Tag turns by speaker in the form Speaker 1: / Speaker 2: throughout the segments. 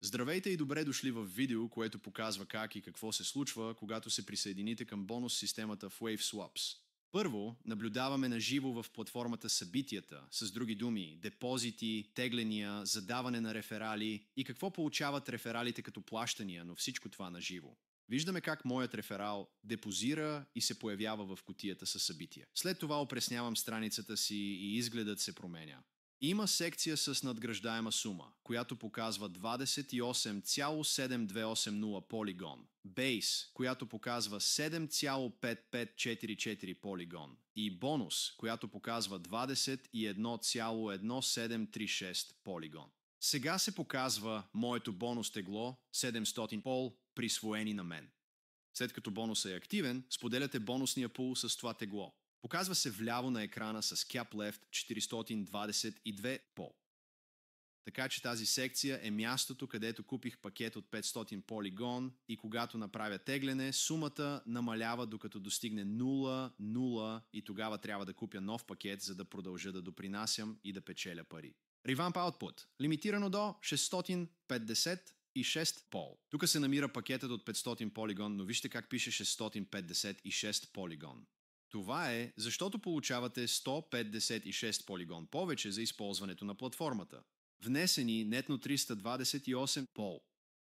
Speaker 1: Здравейте и добре дошли в видео, което показва как и какво се случва, когато се присъедините към бонус системата в WaveSwaps. Първо, наблюдаваме на живо в платформата събитията, с други думи, депозити, тегления, задаване на реферали и какво получават рефералите като плащания, но всичко това на живо. Виждаме как моят реферал депозира и се появява в кутията със събития. След това опреснявам страницата си и изгледът се променя. Има секция с надграждаема сума, която показва 28,7280 полигон, Base, която показва 7,5544 полигон и бонус, която показва 21,1736 полигон. Сега се показва моето бонус тегло 700 пол, присвоени на мен. След като бонусът е активен, споделяте бонусния пул с това тегло. Показва се вляво на екрана с Cap Left 422 пол. Така че тази секция е мястото, където купих пакет от 500 полигон и когато направя тегляне, сумата намалява докато достигне 0,0 и тогава трябва да купя нов пакет, за да продължа да допринасям и да печеля пари. Revamp Output. Лимитирано до 656 пол. Тук се намира пакетът от 500 полигон, но вижте как пише 656 полигон. Това е, защото получавате 156 полигон повече за използването на платформата. Внесени нетно 328 пол.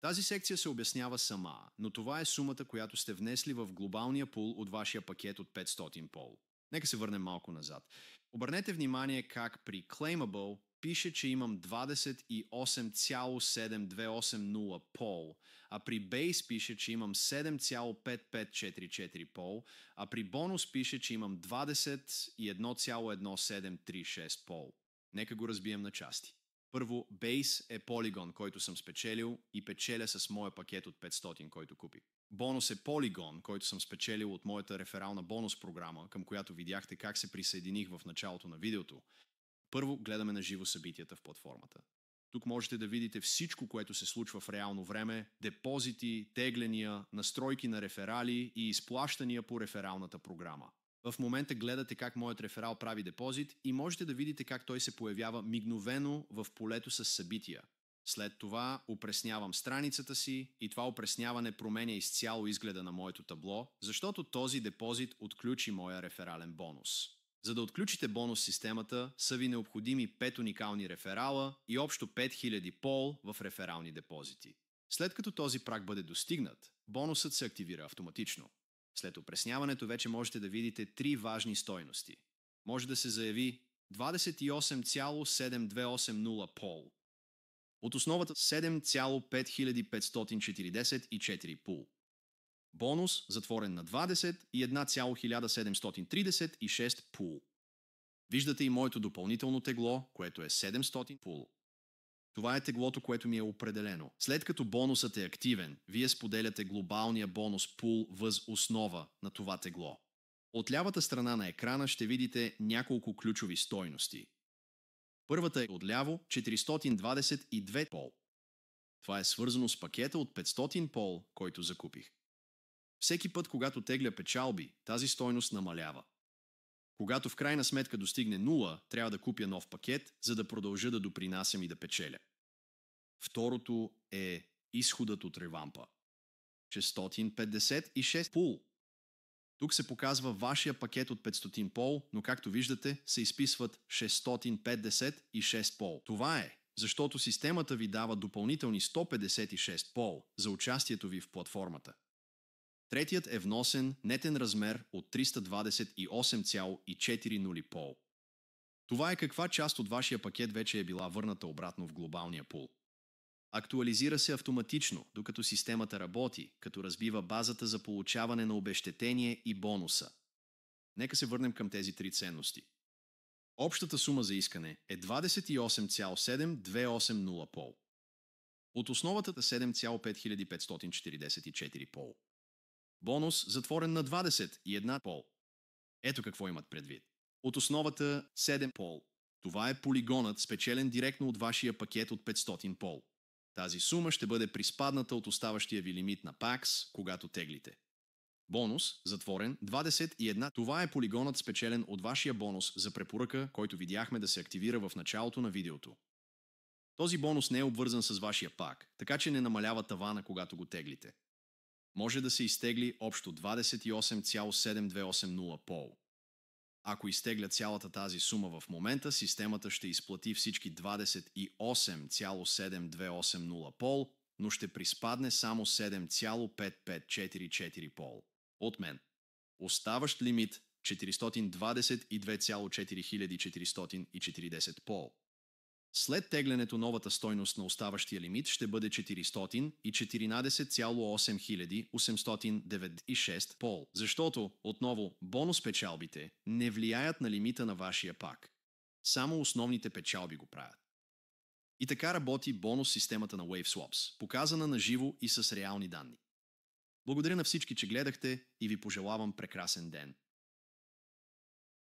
Speaker 1: Тази секция се обяснява сама, но това е сумата, която сте внесли в глобалния пул от вашия пакет от 500 пол. Нека се върнем малко назад. Обърнете внимание как при Claimable пише, че имам 28,7280 пол, а при Base пише, че имам 7,5544 пол, а при бонус пише, че имам 21,1736 пол. Нека го разбием на части. Първо, Base е полигон, който съм спечелил и печеля с моя пакет от 500, който купих. Бонус е полигон, който съм спечелил от моята реферална бонус програма, към която видяхте как се присъединих в началото на видеото. Първо гледаме на живо събитията в платформата. Тук можете да видите всичко, което се случва в реално време, депозити, тегления, настройки на реферали и изплащания по рефералната програма. В момента гледате как моят реферал прави депозит и можете да видите как той се появява мигновено в полето с събития. След това опреснявам страницата си и това опресняване променя изцяло изгледа на моето табло, защото този депозит отключи моя реферален бонус. За да отключите бонус системата, са ви необходими 5 уникални реферала и общо 5000 пол в реферални депозити. След като този праг бъде достигнат, бонусът се активира автоматично. След опресняването вече можете да видите 3 важни стойности. Може да се заяви 28,7280 пол. От основата 7,5544 пул. Бонус, затворен на 20 и 1,1736 пул. Виждате и моето допълнително тегло, което е 700 пул. Това е теглото, което ми е определено. След като бонусът е активен, вие споделяте глобалния бонус пул въз основа на това тегло. От лявата страна на екрана ще видите няколко ключови стойности. Първата е отляво 422 пол. Това е свързано с пакета от 500 пол, който закупих. Всеки път, когато тегля печалби, тази стойност намалява. Когато в крайна сметка достигне 0, трябва да купя нов пакет, за да продължа да допринасям и да печеля. Второто е изходът от ревампа. 656 пул. Тук се показва вашия пакет от 500 пол, но както виждате, се изписват 656 пол. Това е, защото системата ви дава допълнителни 156 пол за участието ви в платформата. Третият е вносен нетен размер от 328,40 пол. Това е каква част от вашия пакет вече е била върната обратно в глобалния пул. Актуализира се автоматично, докато системата работи, като разбива базата за получаване на обезщетение и бонуса. Нека се върнем към тези 3 ценности. Общата сума за искане е 28,7280 пол. От основата 7,5544 пол. Бонус затворен на 20 и 1 пол. Ето какво имат предвид. От основата 7 пол. Това е полигонът, спечелен директно от вашия пакет от 500 пол. Тази сума ще бъде приспадната от оставащия ви лимит на PAX, когато теглите. Бонус, затворен, 21. Това е полигонът, спечелен от вашия бонус за препоръка, който видяхме да се активира в началото на видеото. Този бонус не е обвързан с вашия пак, така че не намалява тавана, когато го теглите. Може да се изтегли общо 28,7280 пол. Ако изтегля цялата тази сума в момента, системата ще изплати всички 28,7280 пол, но ще приспадне само 7,5544 пол. От мен. Оставащ лимит 422,4440 пол. След теглянето новата стойност на оставащия лимит ще бъде 414,8896 пол, защото, отново, бонус печалбите не влияят на лимита на вашия пак. Само основните печалби го правят. И така работи бонус системата на WaveSwaps, показана на живо и с реални данни. Благодаря на всички, че гледахте и ви пожелавам прекрасен ден.